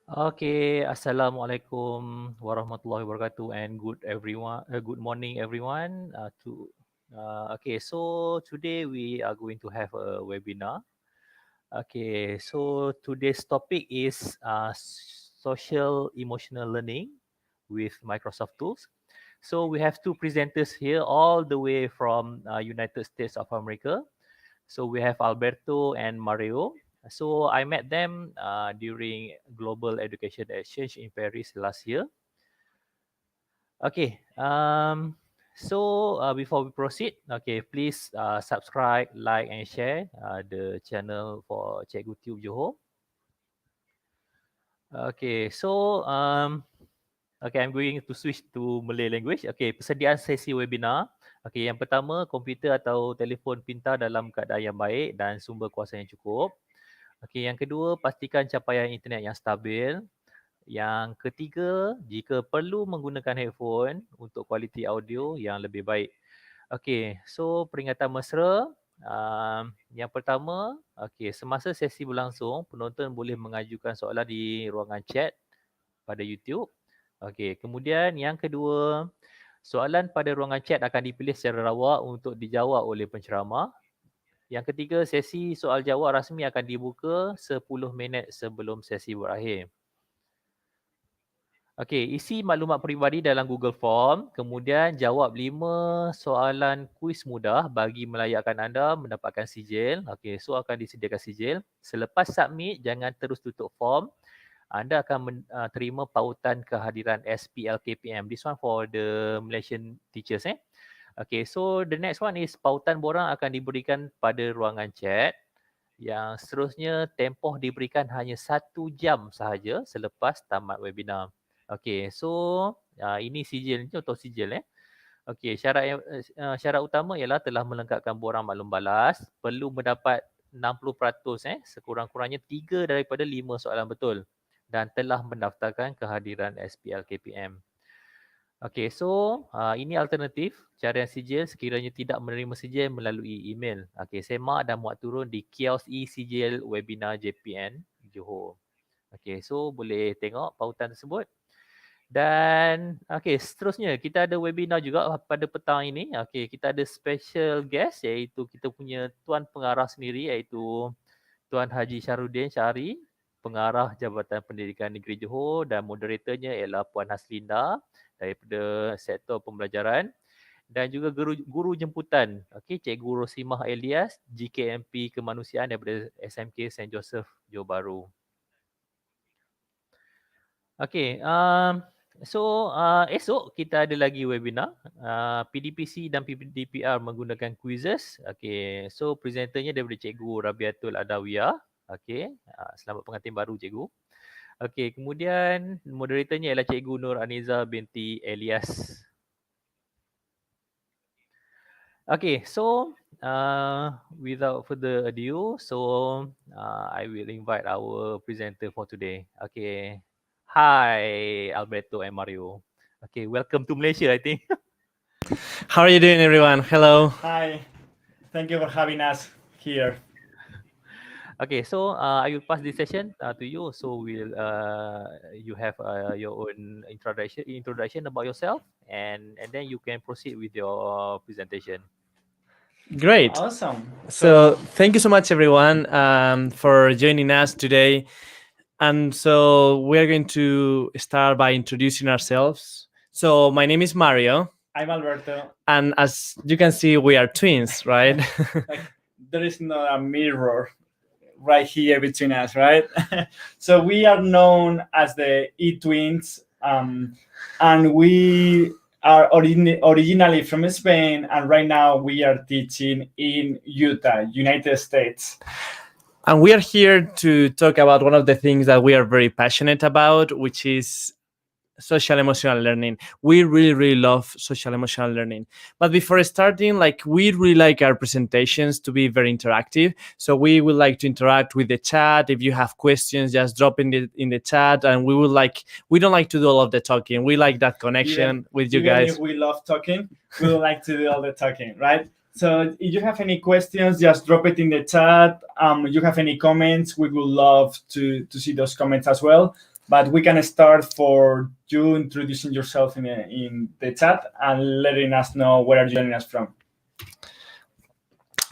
Okay, Assalamualaikum warahmatullahi wabarakatuh and good morning everyone. So today we are going to have a webinar. Okay, so today's topic is social emotional learning with Microsoft tools. So we have two presenters here all the way from United States of America. So we have Alberto and Mario. So I met them during Global Education Exchange in Paris last year. Okay. Before we proceed, okay, please subscribe, like, and share the channel for Cikgootube Johor. Okay. Okay, I'm going to switch to Malay language. Okay, persediaan sesi webinar. Okay, yang pertama, komputer atau telefon pintar dalam keadaan yang baik dan sumber kuasa yang cukup. Okey, yang kedua, pastikan capaian internet yang stabil. Yang ketiga, jika perlu menggunakan headphone untuk kualiti audio yang lebih baik. Okey, so peringatan mesra. Yang pertama, okey, semasa sesi berlangsung, penonton boleh mengajukan soalan di ruangan chat pada YouTube. Okey, kemudian yang kedua, soalan pada ruangan chat akan dipilih secara rawak untuk dijawab oleh penceramah. Yang ketiga, sesi soal jawab rasmi akan dibuka 10 minit sebelum sesi berakhir. Okey, isi maklumat peribadi dalam Google Form, kemudian jawab 5 soalan kuis mudah bagi melayakkan anda mendapatkan sijil. Okey, so akan disediakan sijil. Selepas submit, jangan terus tutup form. Anda akan terima pautan kehadiran SPLKPM. This one for the Malaysian teachers. Okay, so the next one is pautan borang akan diberikan pada ruangan chat. Yang seterusnya, tempoh diberikan hanya 1 jam sahaja selepas tamat webinar. Okay, so ini sijil, contoh sijil. Okay, syarat utama ialah telah melengkapkan borang maklum balas, perlu mendapat 60% sekurang-kurangnya 3 daripada 5 soalan betul dan telah mendaftarkan kehadiran SPLKPM. Okey, so ini alternatif carian sijil sekiranya tidak menerima sijil melalui email. Okey, semak dan muat turun di kios e-sijil webinar JPN Johor. Okey, so boleh tengok pautan tersebut. Dan okey, seterusnya kita ada webinar juga pada petang ini. Okey, kita ada special guest iaitu kita punya tuan pengarah sendiri iaitu Tuan Haji Syarudin Syari, pengarah Jabatan Pendidikan Negeri Johor, dan moderatornya ialah Puan Haslinda daripada sektor pembelajaran dan juga guru jemputan, okey, Cikgu Rosimah Elias, GKMP Kemanusiaan daripada SMK St. Joseph Johor Bahru. Okey, esok kita ada lagi webinar PDPC dan PDPR menggunakan quizzes. Okey, so presenternya daripada Cikgu Rabiatul Adawiyah. Okey, selamat pengantin baru Cikgu. Okey, kemudian moderatornya ialah Cikgu Nur Aniza binti Elias. Okay, so without further ado, I will invite our presenter for today. Okay, hi Alberto and Mario. Okay, welcome to Malaysia, I think. How are you doing, everyone? Hello. Hi, thank you for having us here. Okay, so I will pass this session to you. So you have your own introduction about yourself, and then you can proceed with your presentation. Great. Awesome. So thank you so much, everyone, for joining us today. And so we're going to start by introducing ourselves. So my name is Mario. I'm Alberto. And as you can see, we are twins, right? Like, there is not a mirror right here between us, right? So we are known as the E-Twins, and we are originally from Spain, and right now we are teaching in Utah, United States. And we are here to talk about one of the things that we are very passionate about, which is social emotional learning. We really love social emotional learning. But before starting, we really like our presentations to be very interactive. So we would like to interact with the chat. If you have questions, just drop in the chat, and we don't like to do all of the talking. We like that connection with you guys. Even if we love talking, we don't like to do all the talking, right? So if you have any questions, just drop it in the chat. You have any comments, we would love to see those comments as well. But we can start for you introducing yourself in the chat and letting us know where are you joining us from.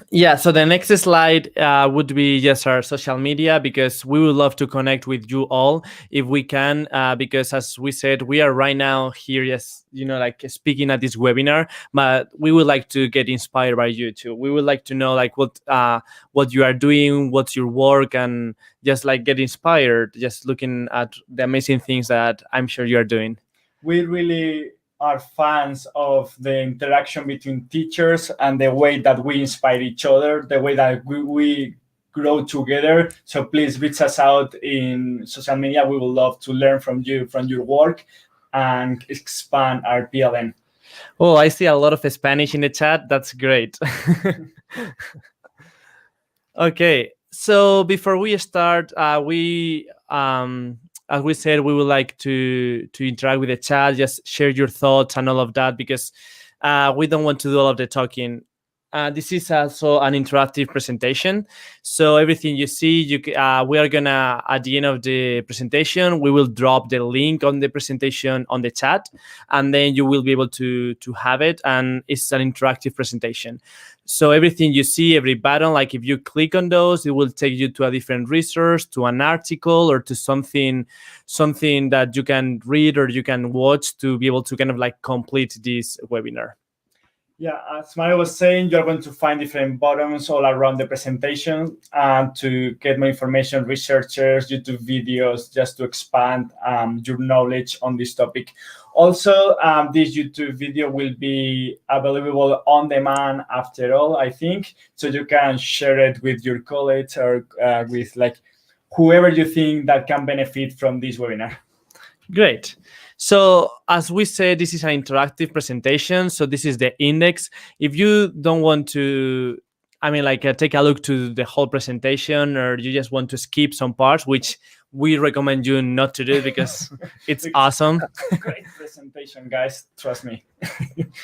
Yeah, so the next slide would be just our social media, because we would love to connect with you all if we can, because as we said, we are right now here, yes, like speaking at this webinar, but we would like to get inspired by you too. We would like to know like what you are doing, what's your work, and just like get inspired, just looking at the amazing things that I'm sure you are doing. We really are fans of the interaction between teachers and the way that we inspire each other, the way that we grow together. So please reach us out in social media. We would love to learn from you, from your work, and expand our PLN. Oh, I see a lot of Spanish in the chat. That's great. Okay, so before we start, as we said, we would like to interact with the chat, just share your thoughts and all of that, because we don't want to do all of the talking. This is also an interactive presentation. So everything you see, we are gonna, at the end of the presentation, we will drop the link on the presentation on the chat, and then you will be able to have it. And it's an interactive presentation. So everything you see, every button, like if you click on those, it will take you to a different resource, to an article, or to something that you can read or you can watch to be able to kind of like complete this webinar. Yeah, as Mario was saying, you're going to find different buttons all around the presentation and to get more information, researchers, YouTube videos, just to expand your knowledge on this topic. Also, this YouTube video will be available on demand after all, I think, so you can share it with your colleagues or with like whoever you think that can benefit from this webinar. Great. So as we said, this is an interactive presentation. So this is the index. If you don't want to, take a look to the whole presentation, or you just want to skip some parts, which we recommend you not to do because it's awesome. Great presentation, guys. Trust me.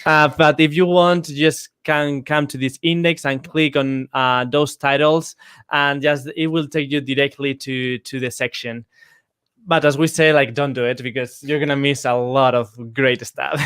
But if you want, you just can come to this index and click on those titles, and just it will take you directly to the section. But as we say, like, don't do it because you're going to miss a lot of great stuff.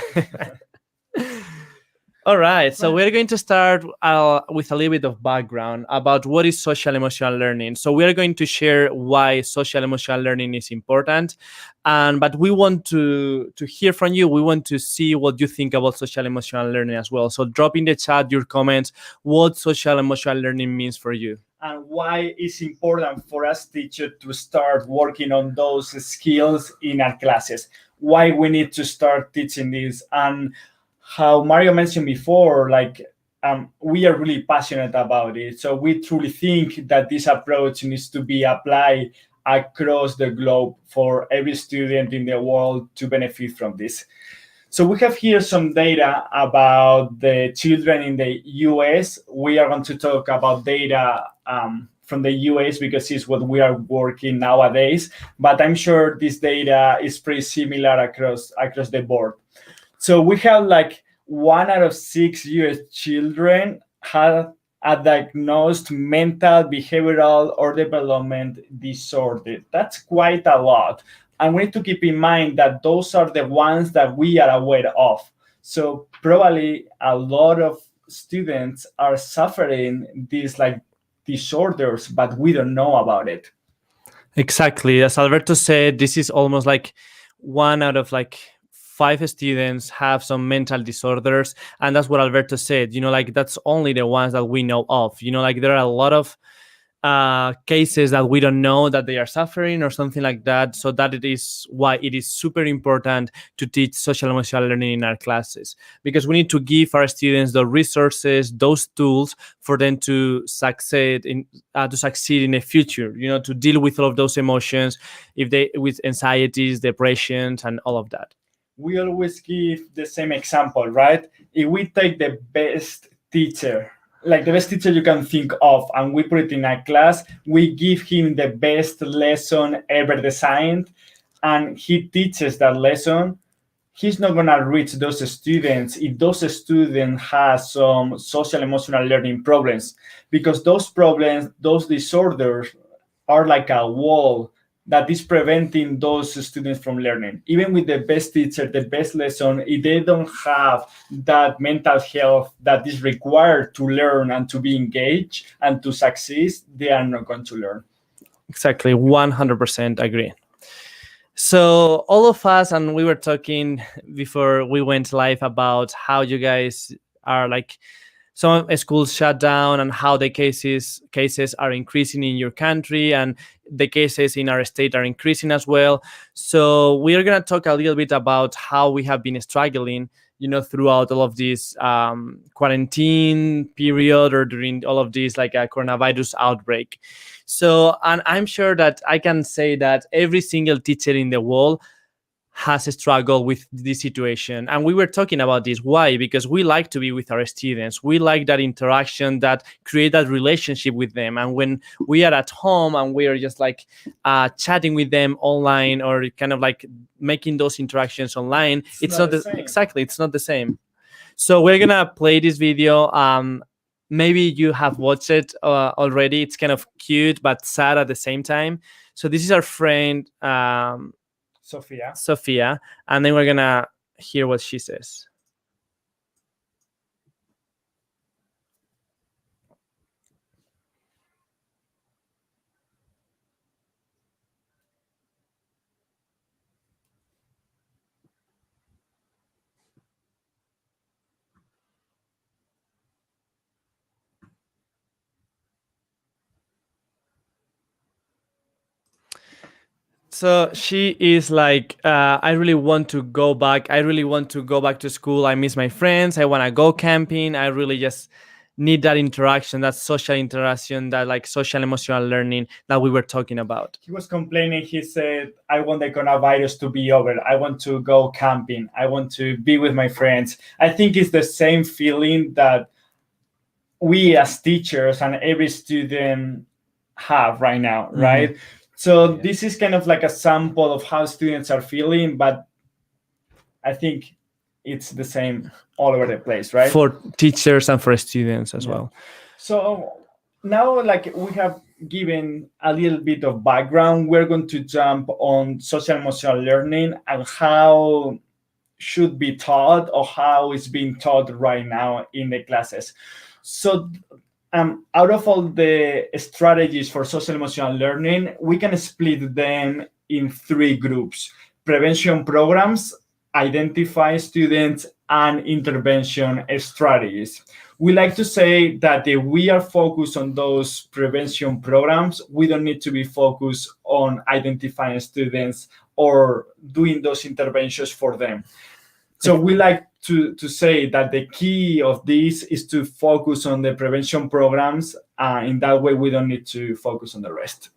All right. So we're going to start with a little bit of background about what is social emotional learning. So we're going to share why social emotional learning is important. But we want to hear from you. We want to see what you think about social emotional learning as well. So drop in the chat your comments, what social emotional learning means for you. And why it's important for us teachers to start working on those skills in our classes. Why we need to start teaching this. And how Mario mentioned before, like we are really passionate about it. So we truly think that this approach needs to be applied across the globe for every student in the world to benefit from this. So we have here some data about the children in the US. We are going to talk about data from the US because it's what we are working nowadays. But I'm sure this data is pretty similar across the board. So we have like 1 out of 6 US children have a diagnosed mental, behavioral, or development disorder. That's quite a lot. And we need to keep in mind that those are the ones that we are aware of. So probably a lot of students are suffering these like disorders, but we don't know about it. Exactly. As Alberto said, this is almost like 1 out of like 5 students have some mental disorders. And that's what Alberto said, like that's only the ones that we know of. Like there are a lot of cases that we don't know that they are suffering or something like that. So that it is why it is super important to teach social emotional learning in our classes, because we need to give our students the resources, those tools for them to succeed in the future, to deal with all of those emotions, with anxieties, depressions, and all of that. We always give the same example, right? If we take the best teacher, like the best teacher you can think of, and we put it in a class, we give him the best lesson ever designed, and he teaches that lesson, he's not going to reach those students if those students have some social emotional learning problems, because those problems, those disorders are like a wall that is preventing those students from learning. Even with the best teacher, the best lesson, if they don't have that mental health that is required to learn and to be engaged and to succeed, they are not going to learn. Exactly, 100% agree. So all of us, and we were talking before we went live about how you guys are like, some schools shut down and how the cases are increasing in your country, and the cases in our state are increasing as well. So we are going to talk a little bit about how we have been struggling, throughout all of this quarantine period, or during all of this like a coronavirus outbreak. So, and I'm sure that I can say that every single teacher in the world has struggled with this situation. And we were talking about this. Why? Because we like to be with our students. We like that interaction, that create that relationship with them. And when we are at home and we are just like chatting with them online, or kind of like making those interactions online, it's not the same. Exactly, it's not the same. So we're gonna play this video. Maybe you have watched it already. It's kind of cute but sad at the same time. So this is our friend Sophia, and then we're gonna hear what she says. So she is like, I really want to go back. I really want to go back to school. I miss my friends. I want to go camping. I really just need that interaction, that social interaction, that like social emotional learning that we were talking about. He was complaining. He said, I want the coronavirus to be over. I want to go camping. I want to be with my friends. I think it's the same feeling that we as teachers and every student have right now, right? So this is kind of like a sample of how students are feeling, but I think it's the same all over the place, right? For teachers and for students as well. So now, like, we have given a little bit of background, we're going to jump on social emotional learning and how should be taught, or how it's being taught right now in the classes. So out of all the strategies for social emotional learning, we can split them in 3 groups: prevention programs, identify students, and intervention strategies. We like to say that if we are focused on those prevention programs, we don't need to be focused on identifying students or doing those interventions for them. So we like to say that the key of this is to focus on the prevention programs. In that way, we don't need to focus on the rest.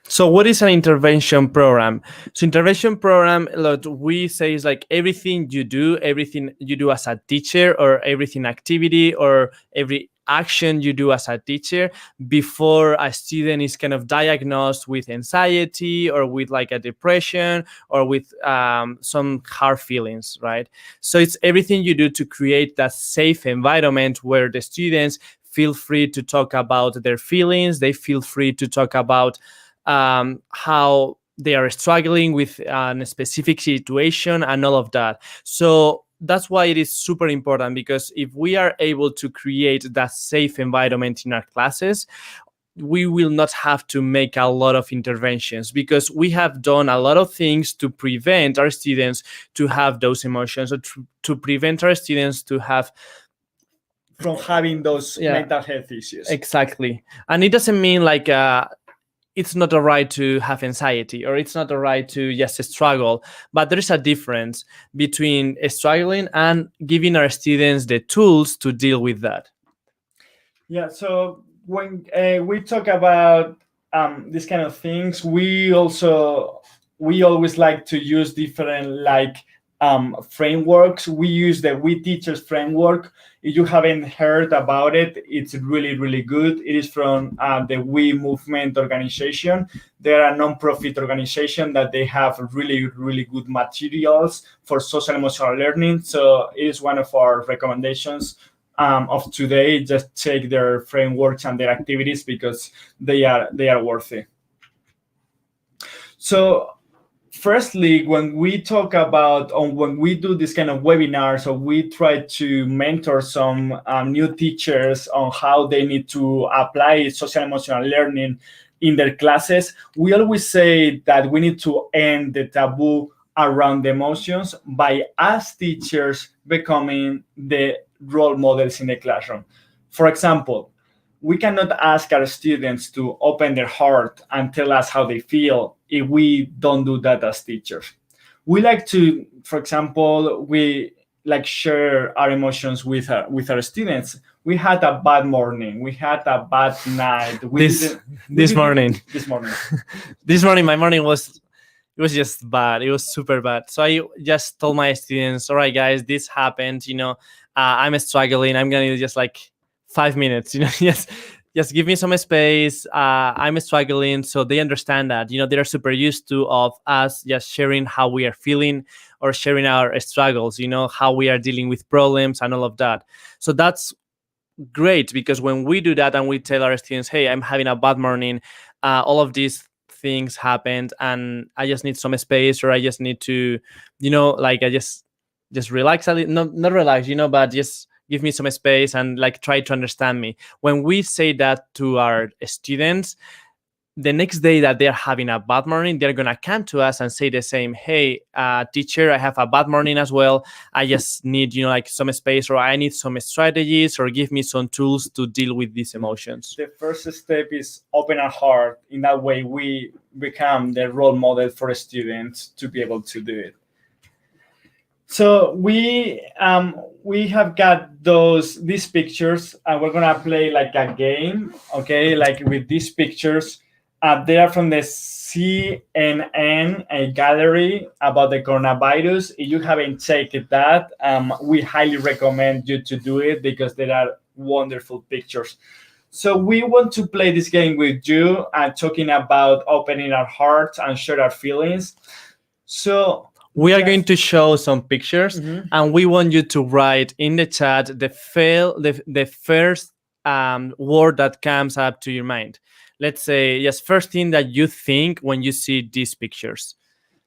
So what is an intervention program? So intervention program, what we say is like everything you do as a teacher, or everything activity or every action you do as a teacher before a student is kind of diagnosed with anxiety or with like a depression or with some hard feelings, right? So it's everything you do to create that safe environment where the students feel free to talk about their feelings. They feel free to talk about how they are struggling with a specific situation and all of that. So that's why it is super important, because if we are able to create that safe environment in our classes, we will not have to make a lot of interventions, because we have done a lot of things to prevent our students to have those emotions, or to prevent our students to have from having those mental health issues. Exactly. And it doesn't mean like it's not a right to have anxiety, or it's not a right to just struggle, but there is a difference between struggling and giving our students the tools to deal with that. Yeah, so when we talk about these kind of things, we always like to use different like frameworks. We use the We Teachers framework. If you haven't heard about it, it's really, really good. It is from the We Movement organization. They're a non-profit organization that they have really, really good materials for social emotional learning. So it is one of our recommendations of today. Just check their frameworks and their activities, because they are worthy. So firstly, when we talk about, or when we do this kind of webinars, or we try to mentor some new teachers on how they need to apply social emotional learning in their classes, we always say that we need to end the taboo around the emotions by us teachers becoming the role models in the classroom. For example, we cannot ask our students to open their heart and tell us how they feel if we don't do that as teachers. We like to, for example, we like share our emotions with our students. We had a bad morning. We had a bad night. This morning, my morning was just bad. It was super bad. So I just told my students, all right, guys, this happened. I'm struggling. I'm going to just like 5 minutes, just give me some space. I'm struggling. So they understand that, they're super used to of us just sharing how we are feeling or sharing our struggles, how we are dealing with problems and all of that. So that's great, because when we do that and we tell our students, hey, I'm having a bad morning, all of these things happened and I just need some space, or I just need to, like I just relax a little, not relax, but just give me some space and like try to understand me. When we say that to our students, the next day that they're having a bad morning, they're gonna come to us and say the same. Hey, teacher, I have a bad morning as well. I just need, like some space, or I need some strategies, or give me some tools to deal with these emotions. The first step is open our heart. In that way, we become the role model for students to be able to do it. So we have got these pictures, and we're gonna play like a game, okay? Like with these pictures, they are from the CNN gallery about the coronavirus. If you haven't checked that, we highly recommend you to do it, because there are wonderful pictures. So we want to play this game with you and talking about opening our hearts and share our feelings. So we are going to show some pictures, and we want you to write in the chat the first word that comes up to your mind. Let's say, yes, first thing that you think when you see these pictures.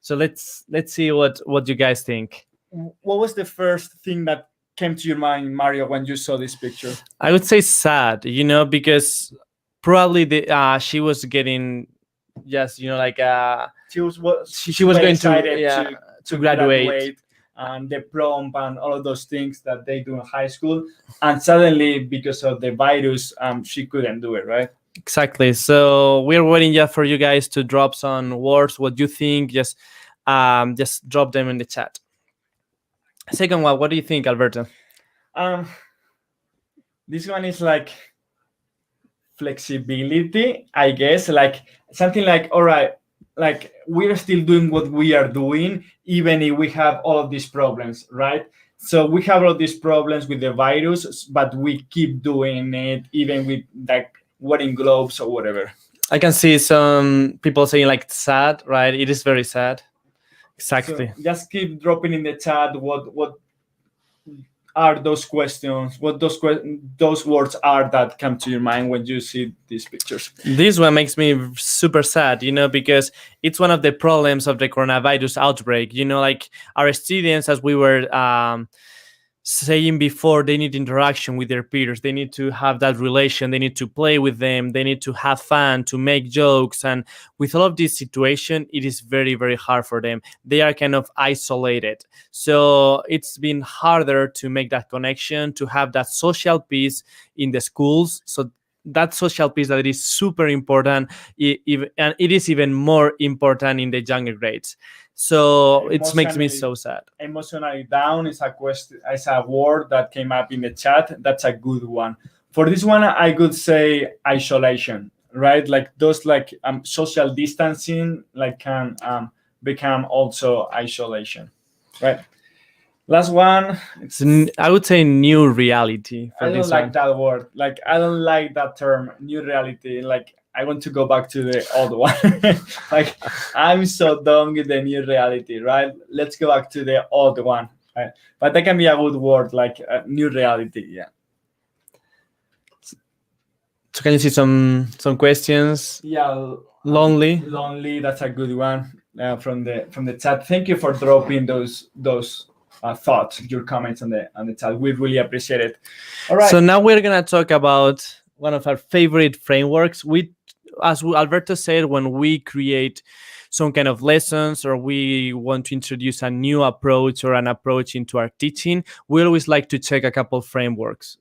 So let's see what you guys think. What was the first thing that came to your mind, Mario, when you saw this picture? I would say sad, because probably she was getting just, like she was going to graduate, and the prom and all of those things that they do in high school, and suddenly because of the virus, she couldn't do it, right? Exactly. So we're waiting just for you guys to drop some words, what you think. Just drop them in the chat. Second one, what do you think, Alberto? This one is like flexibility, I guess, like something like, all right, like we're still doing what we are doing, even if we have all of these problems, right? So we have all these problems with the virus, but we keep doing it, even with like wearing gloves or whatever. I can see some people saying like sad, right? It is very sad. Exactly. So just keep dropping in the chat what are those questions, what those words are that come to your mind when you see these pictures. This one makes me super sad, because it's one of the problems of the coronavirus outbreak. Like our students, as we were saying before, they need interaction with their peers. They need to have that relation. They need to play with them. They need to have fun, to make jokes. And with all of this situation, it is very, very hard for them. They are kind of isolated. So it's been harder to make that connection, to have that social piece in the schools. So that social piece that is super important, and it is even more important in the younger grades. So it makes me so sad. Emotionally down is a word that came up in the chat. That's a good one. For this one, I could say isolation, right? Like those like social distancing like can become also isolation, right? Last one. I would say new reality. I don't like that word. Like I don't like that term, new reality. Like I want to go back to the old one. Like I'm so done with the new reality, right? Let's go back to the old one. Right? But that can be a good word, like new reality. Yeah. So can you see some questions? Yeah, Lonely, that's a good one from the chat. Thank you for dropping those thoughts, your comments on the chat. We really appreciate it. All right. So now we're gonna talk about one of our favorite frameworks. As Alberto said, when we create some kind of lessons or we want to introduce a new approach or an approach into our teaching, we always like to check a couple frameworks.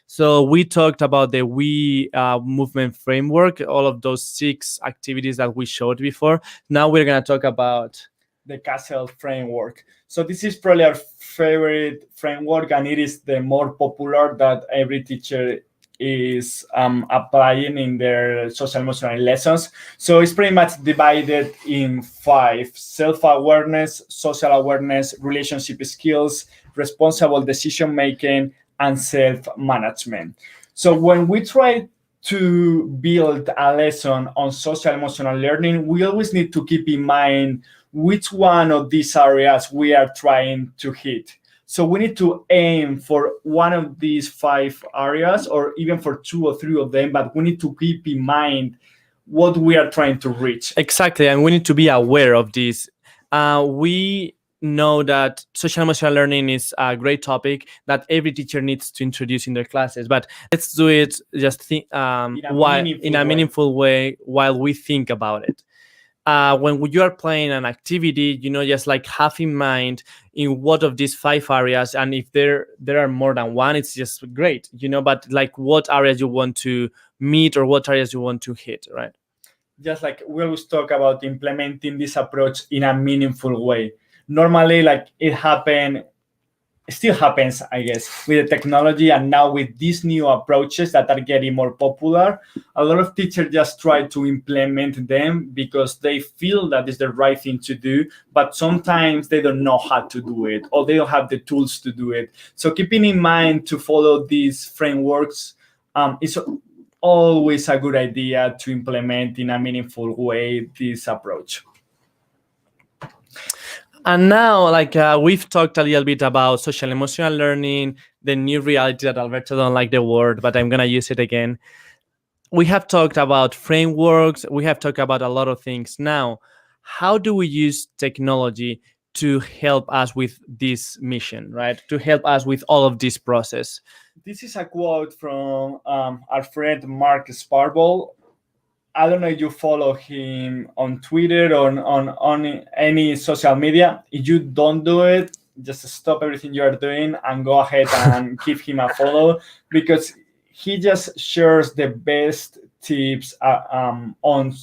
So we talked about the WE movement framework, all of those 6 activities that we showed before. Now we're going to talk about the Castle framework. So this is probably our favorite framework, and it is the more popular that every teacher is applying in their social emotional lessons. So it's pretty much divided in 5: self-awareness, social awareness, relationship skills, responsible decision making, and self-management. So when we try to build a lesson on social emotional learning, we always need to keep in mind which one of these areas we are trying to hit. So we need to aim for one of these 5 areas, or even for 2 or 3 of them, but we need to keep in mind what we are trying to reach. Exactly, and we need to be aware of this. We know that social emotional learning is a great topic that every teacher needs to introduce in their classes, but let's do it just in a meaningful way while we think about it. When you are playing an activity, just like have in mind in what of these 5 areas, and if there are more than one, it's just great, but like what areas you want to meet or what areas you want to hit, right? Just like we always talk about implementing this approach in a meaningful way. Normally, like it still happens, I guess, with the technology, and now with these new approaches that are getting more popular, a lot of teachers just try to implement them because they feel that is the right thing to do, but sometimes they don't know how to do it, or they don't have the tools to do it. So keeping in mind to follow these frameworks is always a good idea to implement in a meaningful way this approach. And now, we've talked a little bit about social emotional learning, the new reality that Alberto don't like the word, but I'm going to use it again. We have talked about frameworks. We have talked about a lot of things. Now, how do we use technology to help us with this mission, right? To help us with all of this process. This is a quote from our friend Mark Sparble. I don't know if you follow him on Twitter or on any social media. If you don't do it, just stop everything you are doing and go ahead and give him a follow, because he just shares the best tips on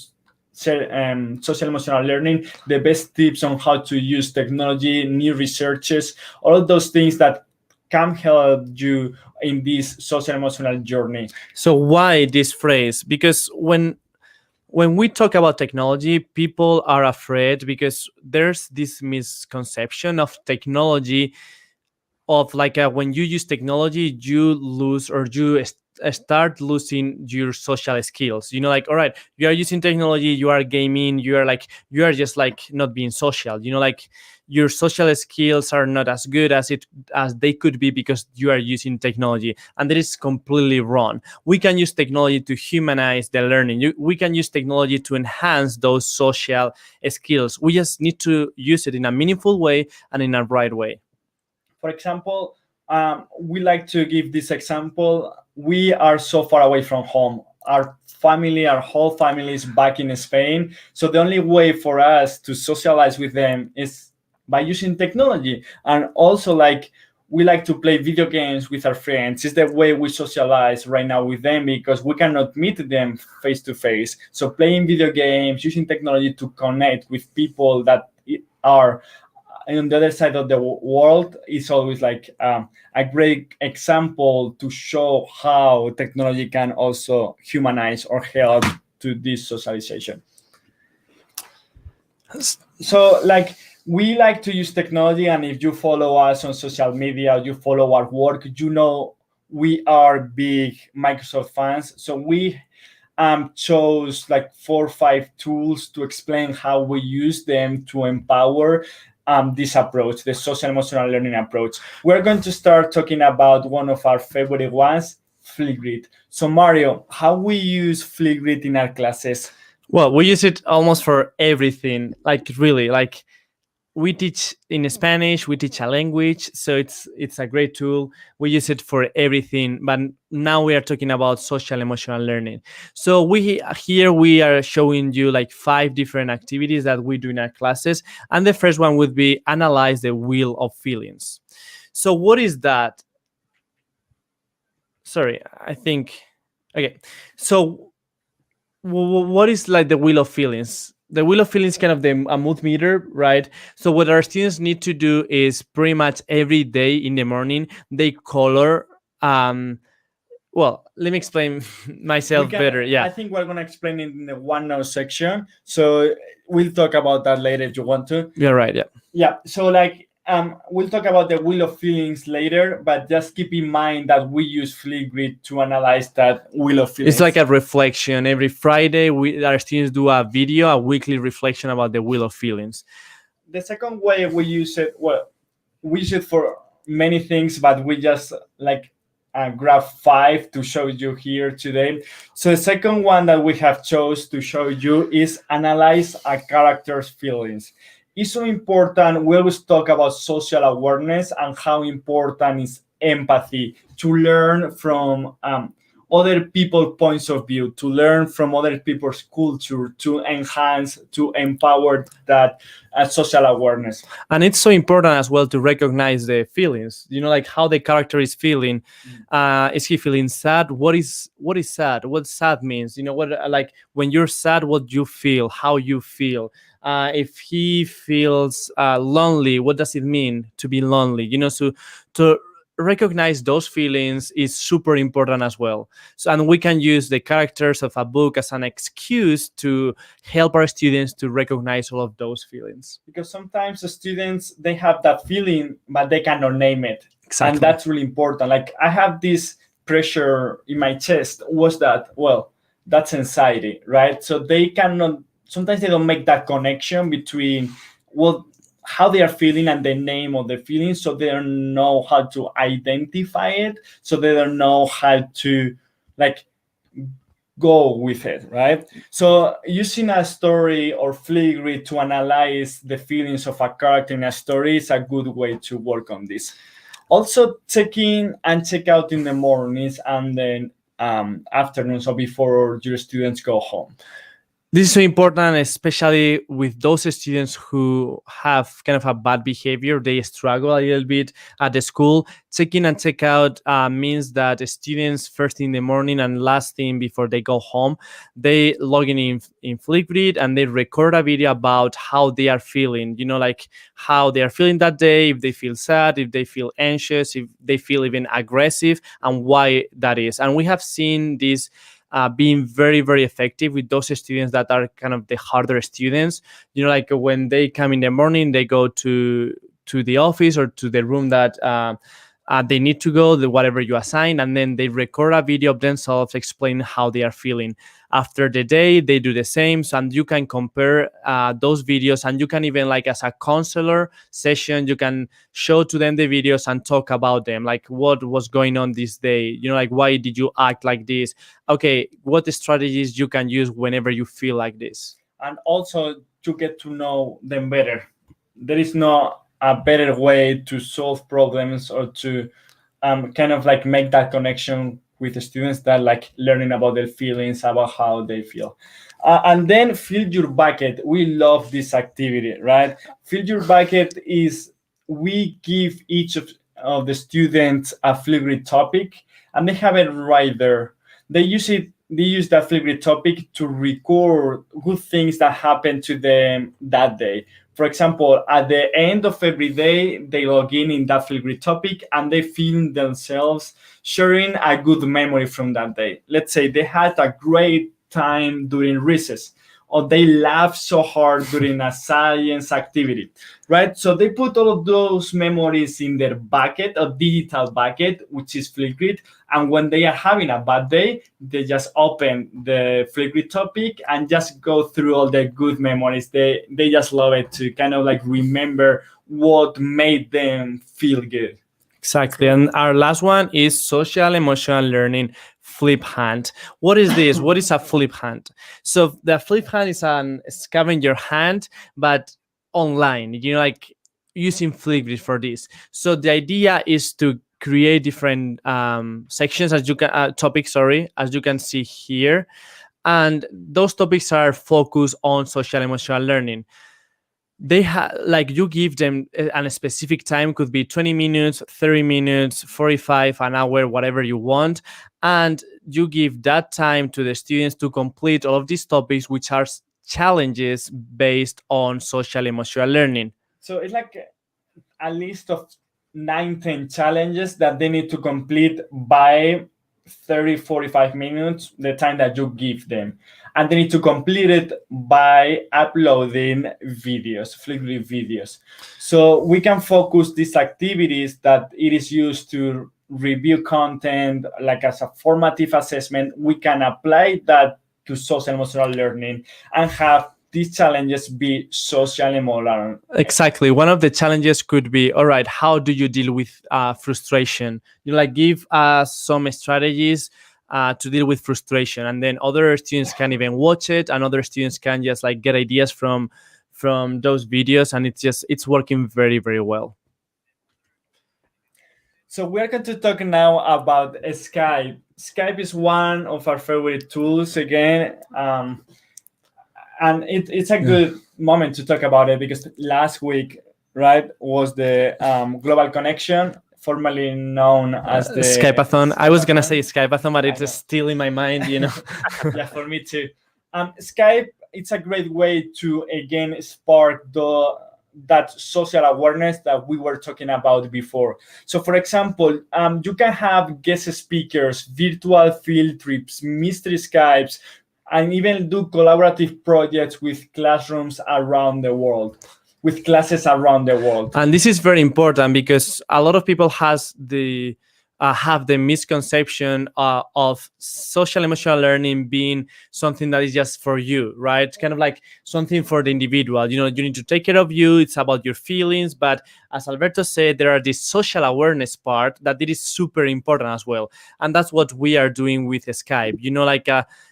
social emotional learning, the best tips on how to use technology, new researches, all of those things that can help you in this social emotional journey. So why this phrase? Because when we talk about technology, people are afraid because there's this misconception of technology of when you use technology, you lose or you start losing your social skills. All right, you are using technology, you are gaming, you are just not being social. Your social skills are not as good as they could be because you are using technology, and that is completely wrong. We can use technology to humanize the learning. We can use technology to enhance those social skills. We just need to use it in a meaningful way and in a right way. For example, we like to give this example. We are so far away from home. Our whole family is back in Spain. So the only way for us to socialize with them is by using technology. And also, we like to play video games with our friends. It's the way we socialize right now with them, because we cannot meet them face to face. So playing video games, using technology to connect with people that are on the other side of the world is always a great example to show how technology can also humanize or help to this socialization. So we like to use technology, and if you follow us on social media, you follow our work, we are big Microsoft fans. So we chose 4 or 5 tools to explain how we use them to empower this approach, the social emotional learning approach. We're going to start talking about one of our favorite ones, Flipgrid. So Mario, how we use Flipgrid in our classes? Well, we use it almost for everything. Like really, like we teach in Spanish, we teach a language, so it's a great tool. We use it for everything, but now we are talking about social emotional learning. So we are showing you like 5 different activities that we do in our classes, and the first one would be analyze the wheel of feelings. So what is that? Sorry, I think okay. So what is like the wheel of feelings? The wheel of feelings kind of a mood meter, right? So what our students need to do is pretty much every day in the morning they color. Well, let me explain myself better. Yeah, I think we're gonna explain it in the OneNote section, so we'll talk about that later if you want to. you're right. Yeah. Yeah. So like we'll talk about the wheel of feelings later, but just keep in mind that we use Flipgrid to analyze that wheel of feelings. It's like a reflection. Every Friday, our students do a video, a weekly reflection about the wheel of feelings. The second way we use it, well, we use it for many things, but we just like grab 5 to show you here today. So the second one that we have chose to show you is analyze a character's feelings. It's so important. We always talk about social awareness and how important is empathy to learn from other people's points of view, to learn from other people's culture, to enhance, to empower that social awareness. And it's so important as well to recognize the feelings, like how the character is feeling. Is he feeling sad? What is sad? What sad means? What, like when you're sad, what you feel, how you feel. If he feels lonely, what does it mean to be lonely? So to recognize those feelings is super important as well. So, and we can use the characters of a book as an excuse to help our students to recognize all of those feelings. Because sometimes the students, they have that feeling, but they cannot name it. Exactly. And that's really important. Like I have this pressure in my chest. Was that? Well, that's anxiety, right? So they cannot, sometimes they don't make that connection between how they are feeling and the name of the feeling, so they don't know how to identify it, so they don't know how to like go with it, right? So using a story or Flipgrid to analyze the feelings of a character in a story is a good way to work on this. Also, check in and check out in the mornings and then afternoons, so before your students go home. This is so important, especially with those students who have kind of a bad behavior. They struggle a little bit at the school. Check in and check out means that students first thing in the morning and last thing before they go home, they log in Flipgrid and they record a video about how they are feeling, like how they are feeling that day, if they feel sad, if they feel anxious, if they feel even aggressive, and why that is. And we have seen this being very, very effective with those students that are kind of the harder students. Like when they come in the morning, they go to the office or to the room that they need to go, whatever you assign, and then they record a video of themselves explaining how they are feeling. After the day, they do the same. So, and you can compare those videos, and you can even, like as a counselor session, you can show to them the videos and talk about them, like what was going on this day, like why did you act like this? Okay, what strategies you can use whenever you feel like this. And also to get to know them better. There is no a better way to solve problems or to kind of like make that connection with the students than like learning about their feelings, about how they feel. And then fill your bucket. We love this activity, right? Fill your bucket is we give each of the students a Flipgrid topic, and they have it right there. They use that Flipgrid topic to record good things that happened to them that day. For example, at the end of every day, they log in that Flipgrid topic and they film themselves sharing a good memory from that day. Let's say they had a great time during recess, or they laughed so hard during a science activity, right? So they put all of those memories in their bucket, a digital bucket, which is Flipgrid. And when they are having a bad day, they just open the Flipgrid topic and just go through all the good memories. They just love it to kind of like remember what made them feel good. Exactly. And our last one is social emotional learning flip hand. What is this? What is a flip hand? So the flip hand is an scavenger hunt, but online, like using Flipgrid for this. So the idea is to create different sections as you can topics, as you can see here, and those topics are focused on social emotional learning. They have, like, you give them a specific time, could be 20 minutes, 30 minutes, 45, an hour, whatever you want, and you give that time to the students to complete all of these topics, which are challenges based on social emotional learning. So it's like a list of 19 challenges that they need to complete by 30-45 minutes, the time that you give them, and they need to complete it by uploading videos, Flipgrid videos. So we can focus these activities that it is used to review content, like as a formative assessment. We can apply that to social emotional learning and have these challenges be social emotional. Exactly. One of the challenges could be, all right, how do you deal with frustration? Give us some strategies to deal with frustration, and then other students can even watch it, and other students can just get ideas from those videos, and it's working very, very well. So we're going to talk now about Skype. Skype is one of our favorite tools again. And it's a good moment to talk about it, because last week, right, was the Global Connection, formerly known as the Skype-a-thon. I was going to say Skype-a-thon, but it's still in my mind, Yeah, for me too. Skype, it's a great way to, again, spark that social awareness that we were talking about before. So, for example, you can have guest speakers, virtual field trips, mystery Skypes, and even do collaborative projects with classrooms around the world, with classes around the world. And this is very important, because a lot of people have the misconception of social emotional learning being something that is just for you, right? Kind of like something for the individual. You need to take care of you. It's about your feelings. But as Alberto said, there are this social awareness part that it is super important as well. And that's what we are doing with Skype,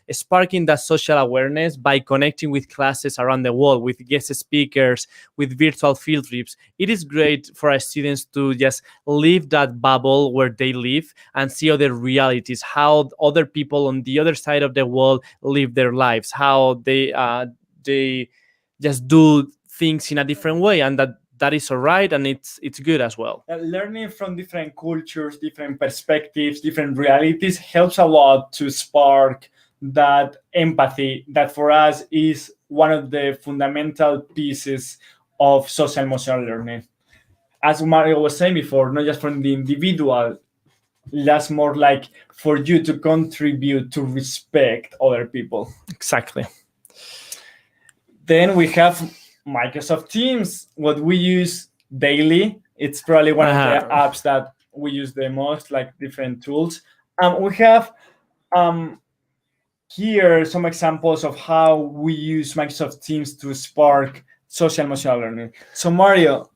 sparking that social awareness by connecting with classes around the world, with guest speakers, with virtual field trips. It is great for our students to just leave that bubble where they live and see other realities, how other people on the other side of the world live their lives, how they just do things in a different way, and that is all right, and it's good as well. Learning from different cultures, different perspectives, different realities helps a lot to spark that empathy that for us is one of the fundamental pieces of social emotional learning. As Mario was saying before, not just from the individual, that's more like for you to contribute to respect other people. Exactly. Then we have Microsoft Teams, what we use daily. It's probably one of the apps that we use the most, like different tools. We have here some examples of how we use Microsoft Teams to spark social emotional learning. So Mario,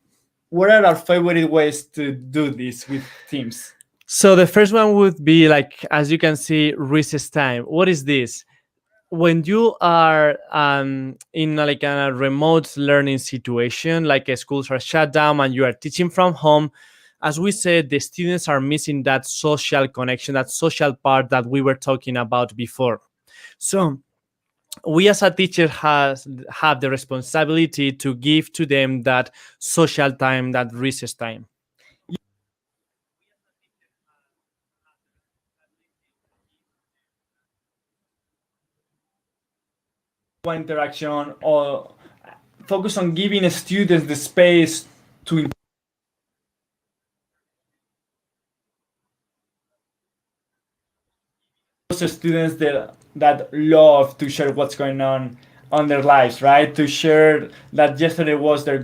what are our favorite ways to do this with Teams? So the first one would be, as you can see, recess time. What is this? When you are in a remote learning situation, like schools are shut down and you are teaching from home, as we said, the students are missing that social connection, that social part that we were talking about before. So we as a teacher have the responsibility to give to them that social time, that recess time. Interaction, or focus on giving students the space to students that love to share what's going on their lives, right? To share that yesterday was their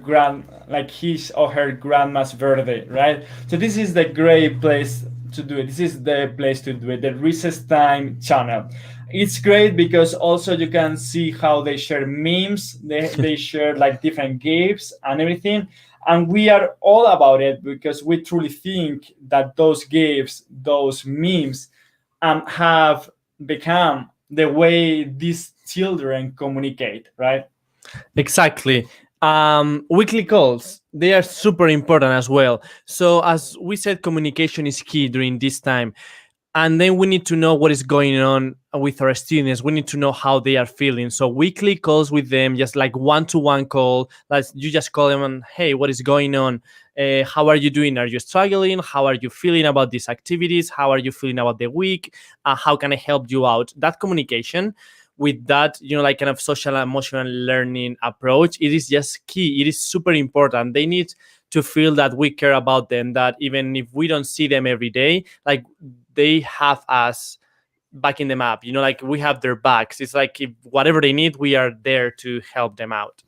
his or her grandma's birthday, right? So this is the great place to do it. This is the place to do it, the recess time channel. It's great because also you can see how they share memes, they share different gifs and everything. And we are all about it because we truly think that those gifs, those memes have become the way these children communicate, right? Exactly. Weekly calls, they are super important as well. So as we said, communication is key during this time. And then we need to know what is going on with our students. We need to know how they are feeling. So weekly calls with them, just like one-to-one call. Like you just call them and, hey, what is going on? How are you doing? Are you struggling? How are you feeling about these activities? How are you feeling about the week? How can I help you out? That communication with that, like kind of social and emotional learning approach, it is just key. It is super important. They need to feel that we care about them, that even if we don't see them every day, like they have us backing them up, like we have their backs. It's like if whatever they need, we are there to help them out.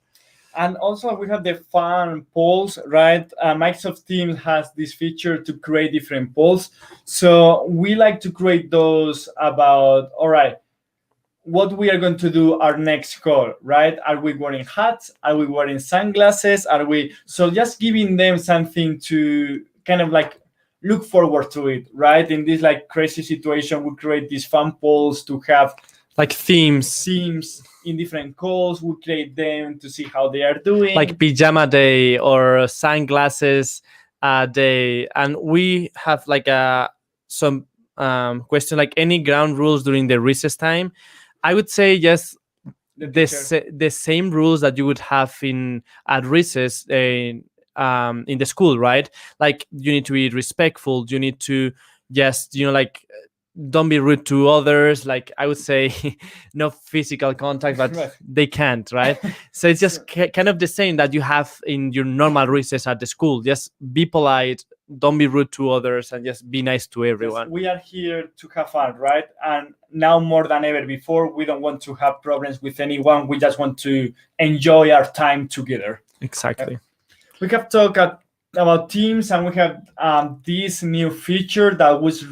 And also we have the fun polls, right? Microsoft Teams has this feature to create different polls. So we like to create those about, all right, what we are going to do our next call, right? Are we wearing hats? Are we wearing sunglasses? So just giving them something to kind of like look forward to it, right? In this like crazy situation, we create these fun polls to have like themes in different calls. We create them to see how they are doing, like pajama day or sunglasses day. And we have like some question, like any ground rules during the recess time. I would say just the same rules that you would have at recess in the school, right? Like you need to be respectful. You need to just like don't be rude to others. Like I would say, no physical contact, but Right. they can't, right? So it's just kind of the same that you have in your normal recess at the school. Just be polite, don't be rude to others, and just be nice to everyone. Yes, we are here to have fun, right? And now more than ever before, we don't want to have problems with anyone. We just want to enjoy our time together. Exactly. We have talked about Teams, and we have this new feature that was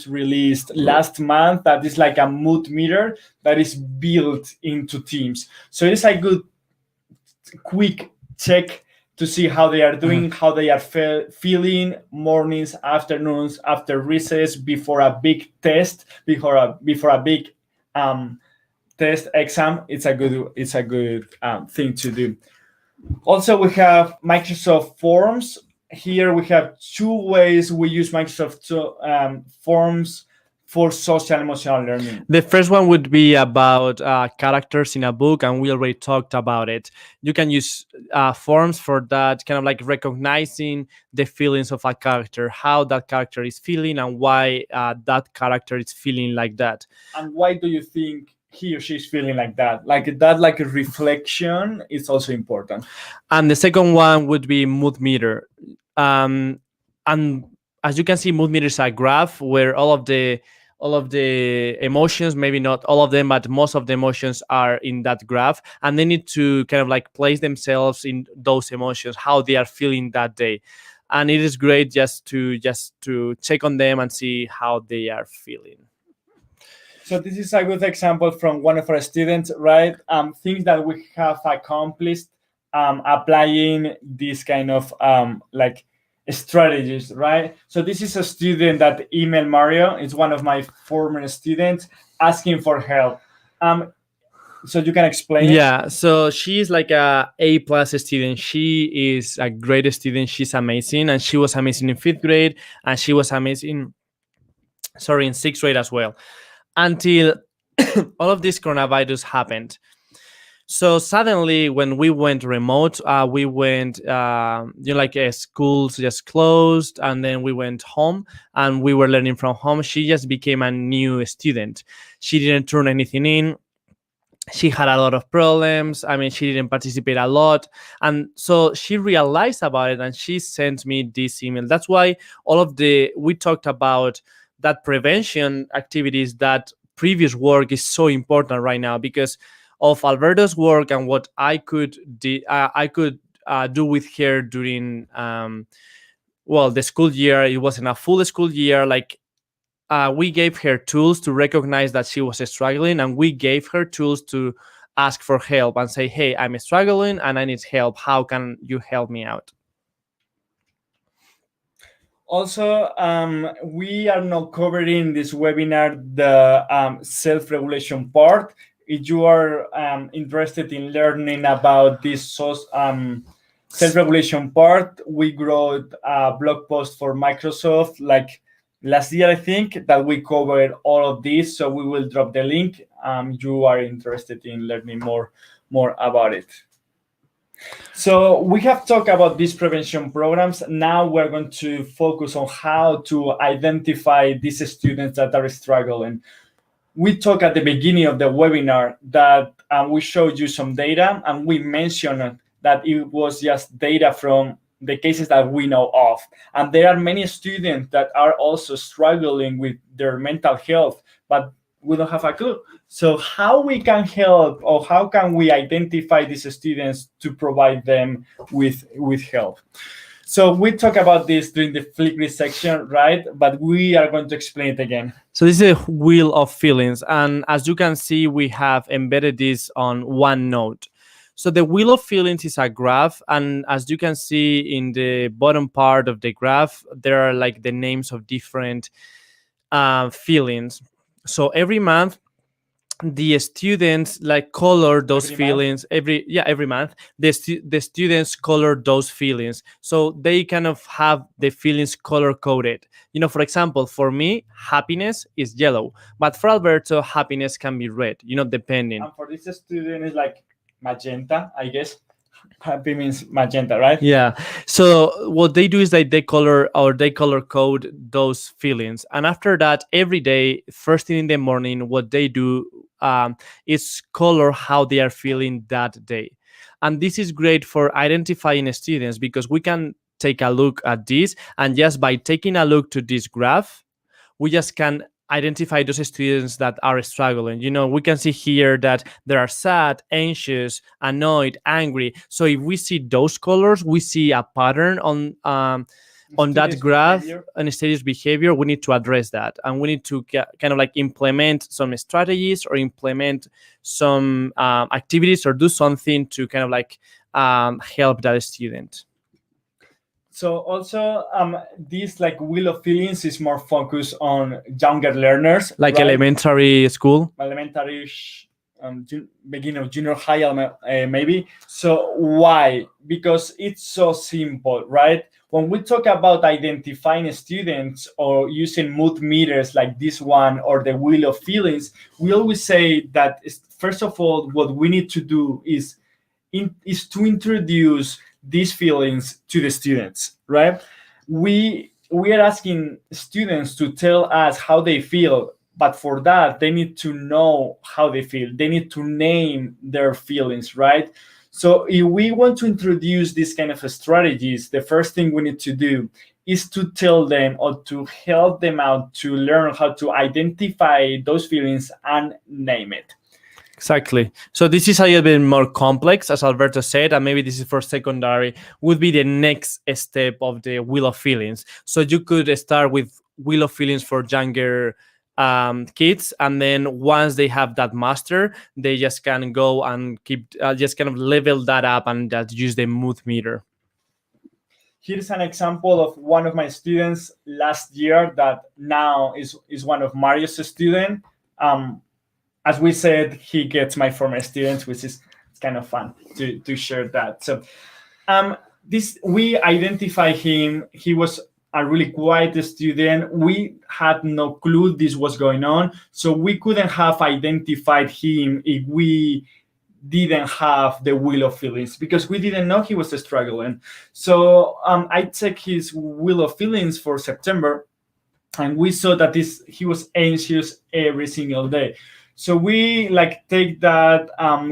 released last month that is like a mood meter that is built into Teams. So it's a good quick check to see how they are doing, how they are feeling mornings, afternoons, after recess, before a big test, before a big test exam. It's a good thing to do. Also, we have Microsoft Forms. Here we have two ways we use Microsoft Forms for social emotional learning. The first one would be about characters in a book, and we already talked about it. You can use forms for that, kind of like recognizing the feelings of a character, how that character is feeling, and why that character is feeling like that. And why do you think he or she is feeling like that? Like a reflection is also important. And the second one would be mood meter. And as you can see, mood meter is a graph where all of the emotions, maybe not all of them, but most of the emotions are in that graph, and they need to kind of like place themselves in those emotions, how they are feeling that day. And it is great just to check on them and see how they are feeling. So this is a good example from one of our students, right? Things that we have accomplished applying this kind of like strategies, right? So this is a student that emailed Mario. It's one of my former students asking for help. So you can explain. Yeah, so she's like a A+ student. She is a great student. She's amazing, and she was amazing in 5th grade, and she was amazing, in 6th grade as well, until all of this coronavirus happened. So suddenly, when we went remote, we went, schools just closed, and then we went home, and we were learning from home. She just became a new student. She didn't turn anything in. She had a lot of problems. I mean, she didn't participate a lot. And so she realized about it, and she sent me this email. That's why we talked about that prevention activities, that previous work is so important right now, because of Alberto's work and what I could do with her during the school year. It wasn't a full school year. We gave her tools to recognize that she was struggling, and we gave her tools to ask for help and say, hey, I'm struggling and I need help. How can you help me out? Also, we are now covering this webinar the self-regulation part. If you are interested in learning about this self-regulation part, we wrote a blog post for Microsoft like last year, I think, that we covered all of this. So we will drop the link. You are interested in learning more about it. So we have talked about these prevention programs. Now we're going to focus on how to identify these students that are struggling. We talked at the beginning of the webinar that we showed you some data, and we mentioned that it was just data from the cases that we know of. And there are many students that are also struggling with their mental health, but we don't have a clue. So how we can help, or how can we identify these students to provide them with help? So we talk about this during the Flickr section, right? But we are going to explain it again. So this is a wheel of feelings. And as you can see, we have embedded this on OneNote. So the wheel of feelings is a graph. And as you can see in the bottom part of the graph, there are like the names of different feelings. So every month, the students like color those feelings every month. The students color those feelings, so they kind of have the feelings color coded. You know, for example, for me, happiness is yellow, but for Alberto, happiness can be red. You know, depending. And for this student, is like magenta, I guess. Happy means magenta, right? Yeah. So what they do is that they color code those feelings, and after that, every day, first thing in the morning, what they do is color how they are feeling that day. And this is great for identifying students, because we can take a look at this, and just by taking a look to this graph, we just can identify those students that are struggling. You know, we can see here that they are sad, anxious, annoyed, angry. So if we see those colors, we see a pattern on that graph, and status behavior. We need to address that, and we need to kind of like implement some strategies, or implement some activities, or do something to kind of like help that student. So also, this like wheel of feelings is more focused on younger learners, like right? Elementary school, beginning of junior high, maybe. So why? Because it's so simple, right? When we talk about identifying students or using mood meters like this one or the wheel of feelings, we always say that first of all, what we need to do is to introduce these feelings to the students, right? We are asking students to tell us how they feel, but for that, they need to know how they feel. They need to name their feelings, right? So if we want to introduce these kind of strategies, the first thing we need to do is to tell them, or to help them out to learn how to identify those feelings and name it. Exactly. So this is a little bit more complex, as Alberto said, and maybe this is for secondary, would be the next step of the wheel of feelings. So you could start with wheel of feelings for younger kids, and then once they have that master, they just can go and keep just kind of level that up and use the mood meter. Here's an example of one of my students last year that now is one of Mario's students. As we said, he gets my former students, which is kind of fun to share that. So we identify him. He was a really quiet student. We had no clue this was going on. So we couldn't have identified him if we didn't have the wheel of feelings, because we didn't know he was struggling. So I checked his wheel of feelings for September, and we saw that he was anxious every single day. So we take that,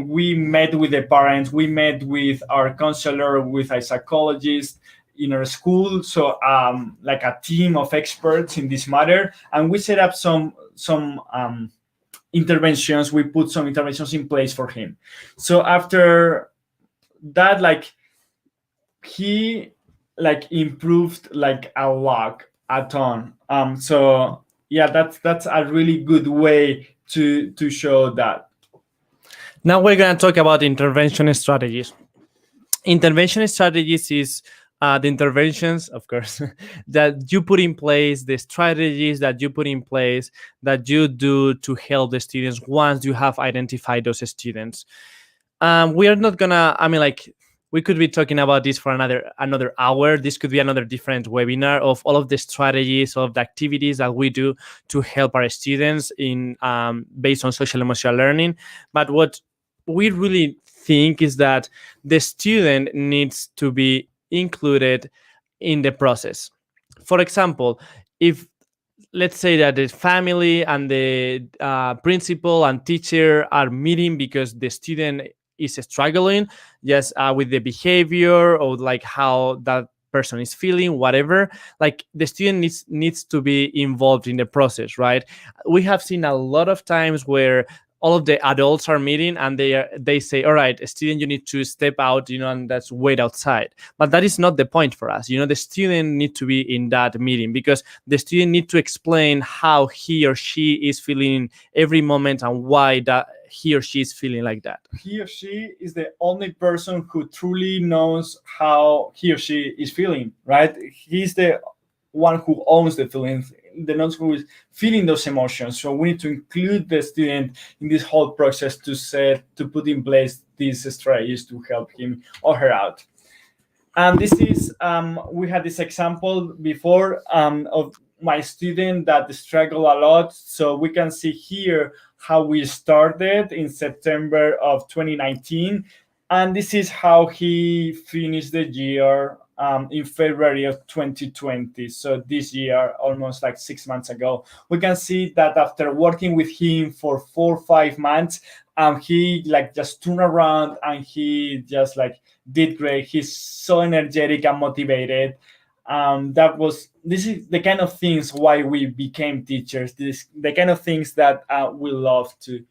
we met with the parents, we met with our counselor, with a psychologist in our school, so like a team of experts in this matter, and we set up some interventions. We put some interventions in place for him. So after that, he improved a lot, a ton. So yeah, that's a really good way to show that. Now we're going to talk about intervention strategies. Intervention strategies is the interventions, of course, that you put in place, the strategies that you put in place, that you do to help the students once you have identified those students. We are not gonna, I mean, like, we could be talking about this for another hour. This could be another different webinar of all of the strategies, of the activities that we do to help our students in based on social emotional learning. But what we really think is that the student needs to be included in the process. For example, if let's say that the family and the principal and teacher are meeting because the student is struggling just with the behavior or like how that person is feeling, whatever, like the student needs to be involved in the process, right? We have seen a lot of times where all of the adults are meeting and they say, all right, student, you need to step out, and that's wait outside. But that is not the point for us. The student need to be in that meeting because the student need to explain how he or she is feeling every moment and why that he or she is feeling like that. He or she is the only person who truly knows how he or she is feeling, right? He's the one who owns the feelings, the one who is feeling those emotions. So we need to include the student in this whole process to put in place these strategies to help him or her out. And this is, we had this example before of my student that struggled a lot. So we can see here how we started in September of 2019. And this is how he finished the year in February of 2020. So this year, almost like 6 months ago, we can see that after working with him for 4 or 5 months, he like just turned around and he just like did great. He's so energetic and motivated. This is the kind of things why we became teachers. The kind of things that we love to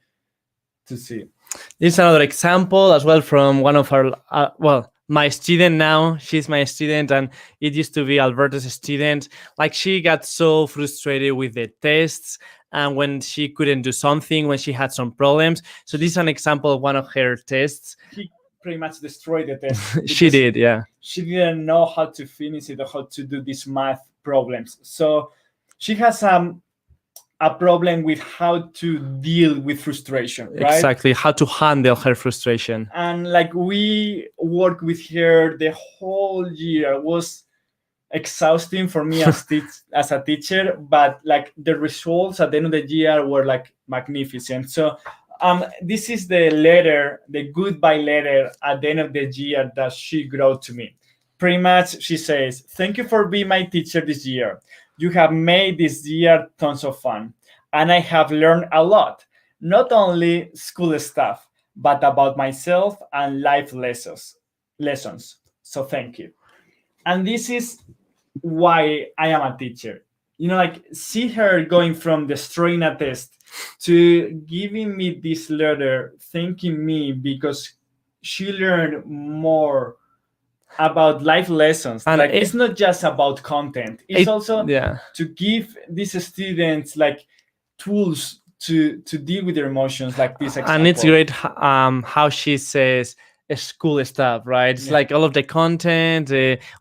see. This is another example as well from one of our my student now. She's my student, and it used to be Alberto's student. Like, she got so frustrated with the tests and when she couldn't do something, when she had some problems. So this is an example of one of her tests. He pretty much destroyed the test. She did, yeah. She didn't know how to finish it or how to do these math problems. So she has a problem with how to deal with frustration, right? Exactly, how to handle her frustration. And like, we worked with her the whole year. It was exhausting for me as a teacher, but like the results at the end of the year were like magnificent. So this is the letter, the goodbye letter at the end of the year that she wrote to me. Pretty much, she says, "Thank you for being my teacher this year. You have made this year tons of fun, and I have learned a lot, not only school stuff, but about myself and life lessons. So thank you." And this is why I am a teacher. Like, see her going from destroying a test to giving me this letter, thanking me because she learned more about life lessons. And like, it's not just about content. It's also to give these students like tools to deal with their emotions, like this example. And it's great how she says school stuff, right? It's like all of the content,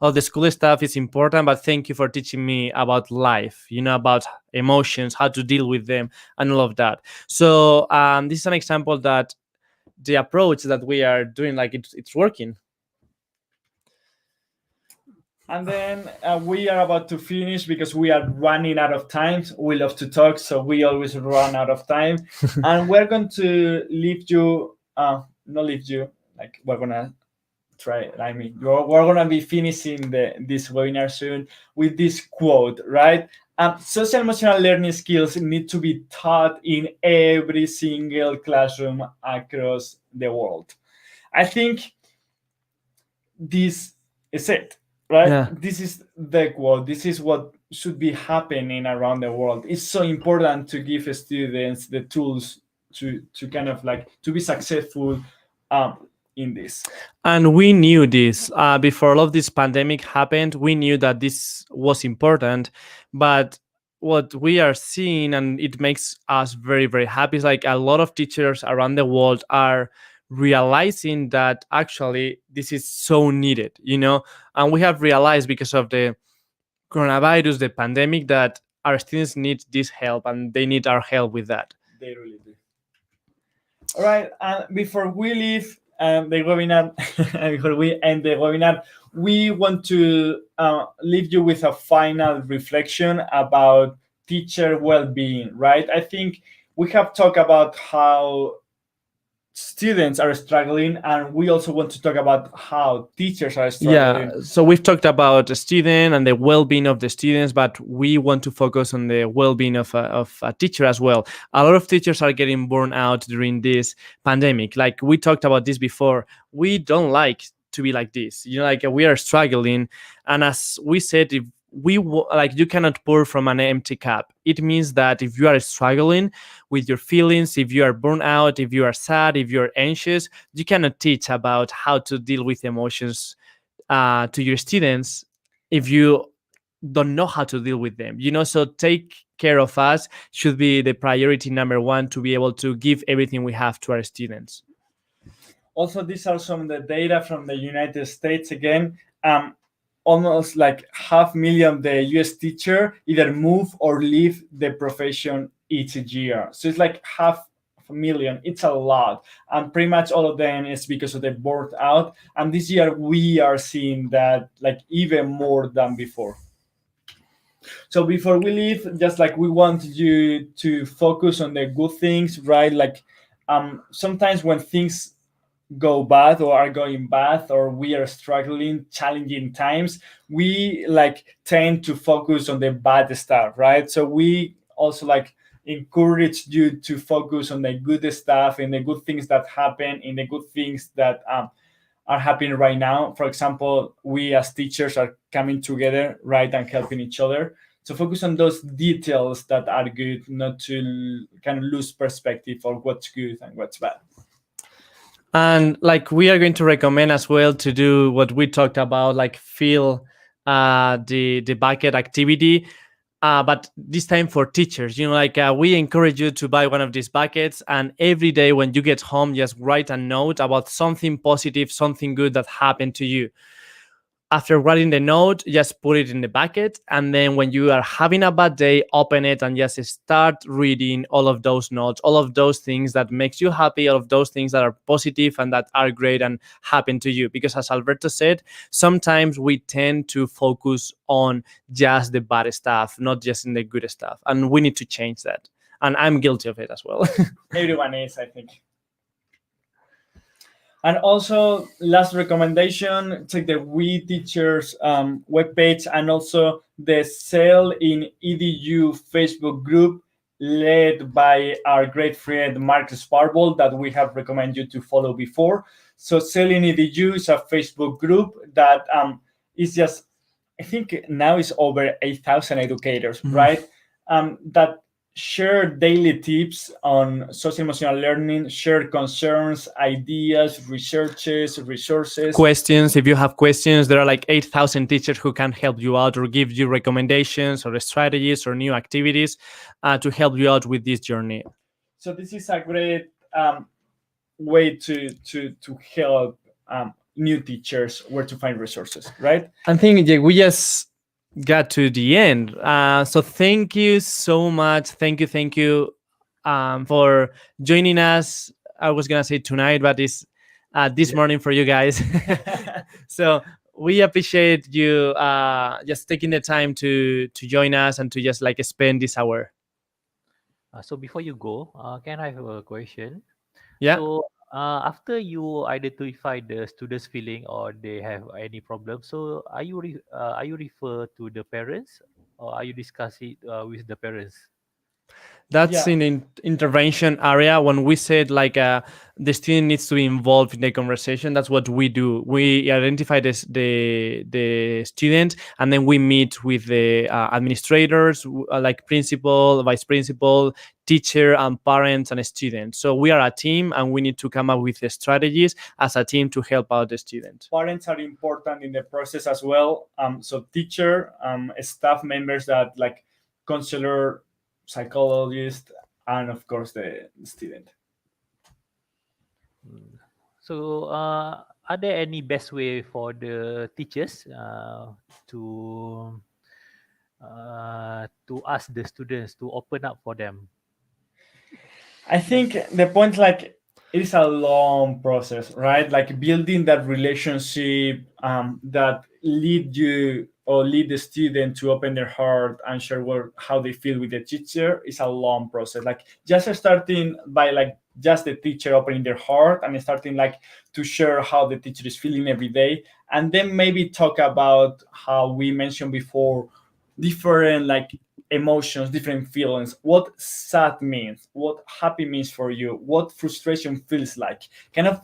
all the school stuff is important, but thank you for teaching me about life, about emotions, how to deal with them, and all of that. So this is an example that the approach that we are doing, like, it's working. And then we are about to finish because we are running out of time. We love to talk, so we always run out of time. And we're going to leave you, like, we're going to try, we're going to be finishing this webinar soon with this quote, right? Social emotional learning skills need to be taught in every single classroom across the world. I think this is it. Right? Yeah. This is the quote. This is what should be happening around the world. It's so important to give students the tools to kind of like to be successful in this. And we knew this before all of this pandemic happened. We knew that this was important, but what we are seeing, and it makes us very, very happy, is like a lot of teachers around the world are realizing that actually this is so needed, and we have realized because of the coronavirus, the pandemic, that our students need this help and they need our help with that. They really do. All right, and before we leave the webinar, before we end the webinar, we want to leave you with a final reflection about teacher well-being, right? I think we have talked about how students are struggling, and we also want to talk about how teachers are struggling. Yeah, so we've talked about the student and the well-being of the students, but we want to focus on the well-being of a teacher as well. A lot of teachers are getting burned out during this pandemic. Like we talked about this before, we don't like to be like this. Like we are struggling, and as we said, if you cannot pour from an empty cup. It means that if you are struggling with your feelings, if you are burned out, if you are sad, if you're anxious, you cannot teach about how to deal with emotions to your students if you don't know how to deal with them. So take care of us should be the priority number one, to be able to give everything we have to our students. Also, these are some of the data from the United States again. Almost like 500,000 the US teacher either move or leave the profession each year. So it's like 500,000. It's a lot. And pretty much all of them is because of the burnt out. And this year we are seeing that like even more than before. So before we leave, just like we want you to focus on the good things, right? Like sometimes when things go bad or are going bad, or we are struggling, challenging times, we like tend to focus on the bad stuff, right? So we also like encourage you to focus on the good stuff and the good things that happen, and the good things that are happening right now. For example, we as teachers are coming together, right, and helping each other. So focus on those details that are good, not to kind of lose perspective of what's good and what's bad. And like we are going to recommend as well to do what we talked about, like fill the bucket activity, but this time for teachers. We encourage you to buy one of these buckets, and every day when you get home, just write a note about something positive, something good that happened to you. After writing the note, just put it in the bucket, and then when you are having a bad day, open it and just start reading all of those notes, all of those things that makes you happy, all of those things that are positive and that are great and happen to you. Because as Alberto said, sometimes we tend to focus on just the bad stuff, not just in the good stuff, and we need to change that. And I'm guilty of it as well. Everyone is, I think. And also, last recommendation, check the We Teachers webpage, and also the Sell in EDU Facebook group led by our great friend Mark Sparble that we have recommended you to follow before. So Sell in EDU is a Facebook group that is just, I think now it's over 8,000 educators, right? That share daily tips on social emotional learning, share concerns, ideas, researches, resources. Questions. If you have questions, there are like 8,000 teachers who can help you out or give you recommendations or strategies or new activities to help you out with this journey. So this is a great way to help new teachers where to find resources, right? I think we just got to the end. So thank you so much. Thank you for joining us. I was gonna say tonight, but it's this morning for you guys. So we appreciate you just taking the time to join us and to just like spend this hour. So before you go, can I have a question? Yeah. So after you identify the students' feeling or they have any problem, so are you refer to the parents, or are you discuss it with the parents? That's in the intervention area. When we said like the student needs to be involved in the conversation, that's what we do. We identify the student, and then we meet with the administrators, like principal, vice principal, teacher, and parents and students. So we are a team, and we need to come up with the strategies as a team to help out the student. Parents are important in the process as well. So teacher, staff members that like counselor, psychologist, and of course the student. So, are there any best way for the teachers to ask the students to open up for them? I think the point, like, it is a long process, right? Like building that relationship that lead you or lead the student to open their heart and share how they feel with the teacher is a long process. Like just starting by like just the teacher opening their heart and starting like to share how the teacher is feeling every day, and then maybe talk about how we mentioned before, different like emotions, different feelings, what sad means, what happy means for you, what frustration feels like. Kind of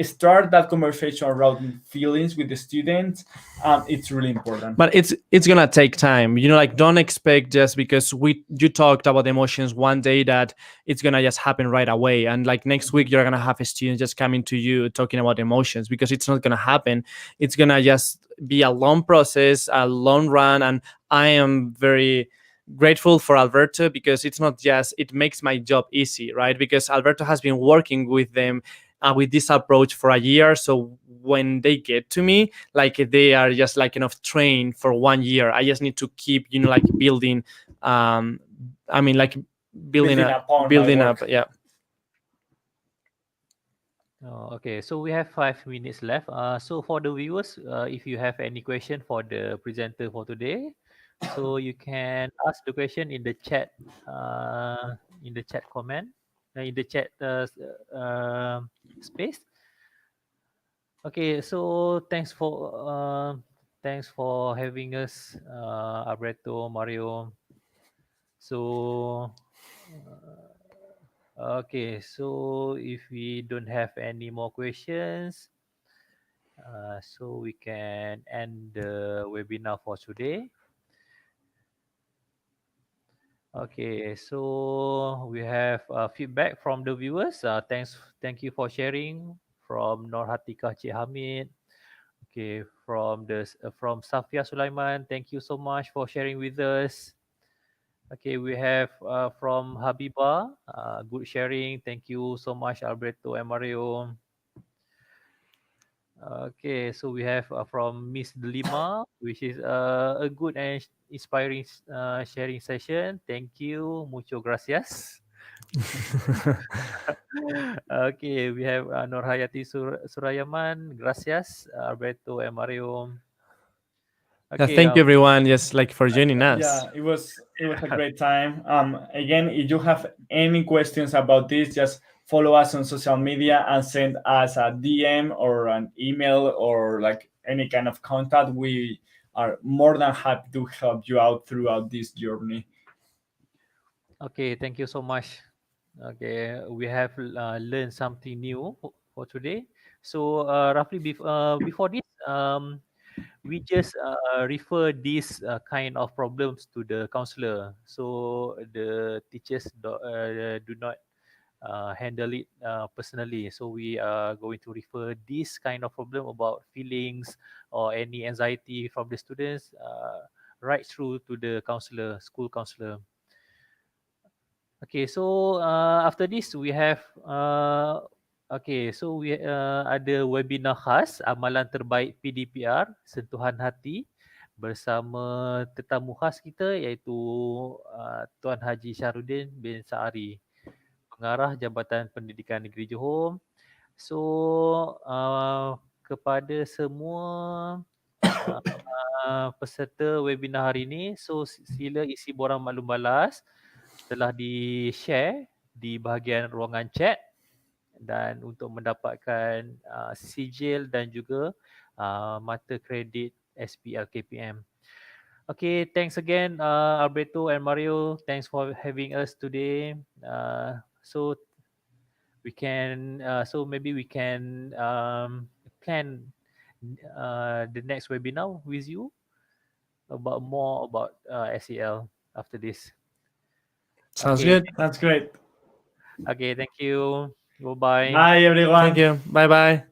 start that conversation around feelings with the students. It's really important. But it's gonna take time, you know, like don't expect just because you talked about emotions one day that it's gonna just happen right away, and like next week you're gonna have a student just coming to you talking about emotions, because it's not gonna happen. It's gonna just be a long process, a long run. And I am very grateful for Alberto, because it's not just, it makes my job easy, right? Because Alberto has been working with them with this approach for a year. So when they get to me, like they are just like trained for 1 year. I just need to keep, you know, like building I mean like building up. Yeah. Oh, okay, so we have 5 minutes left. So for the viewers, if you have any question for the presenter for today, so you can ask the question in the chat comment, in the chat space. Okay, so thanks for having us, Alberto, Mario. So, okay, so if we don't have any more questions, so we can end the webinar for today. Okay, so we have feedback from the viewers. Thank you for sharing from Norhatika Cik Hamid. Okay, from Safia Sulaiman, thank you so much for sharing with us. Okay, we have from Habiba, good sharing. Thank you so much, Alberto and Mario. Okay, so we have from Miss Delima, which is a good and inspiring sharing session. Thank you, mucho gracias. Okay, we have Nurhayati Surayaman, gracias, Alberto and Mario. Yeah, Okay, thank you everyone, just like for joining us. Yeah, it was a great time. Again, if you have any questions about this, just follow us on social media and send us a DM or an email or like any kind of contact. We are more than happy to help you out throughout this journey. Okay, thank you so much. Okay, we have learned something new for today. So roughly before this, we just refer these kind of problems to the counselor. So the teachers do not handle it personally. So we are going to refer this kind of problem about feelings or any anxiety from the students right through to the counselor, school counselor. Okay, so after this we have we ada webinar khas amalan terbaik PDPR sentuhan hati bersama tetamu khas kita iaitu Tuan Haji Syahrudin bin Saari, pengarah Jabatan Pendidikan Negeri Johor. So kepada semua peserta webinar hari ini, so sila isi borang maklum balas telah di-share di bahagian ruangan chat, dan untuk mendapatkan sijil dan juga mata kredit SPL KPM. Okay, thanks again Alberto and Mario. Thanks for having us today. So maybe we can plan the next webinar with you about more about SEL after this. Sounds Okay. good. That's great. Okay, thank you. Bye-bye. Bye, everyone. Thank you. Bye bye.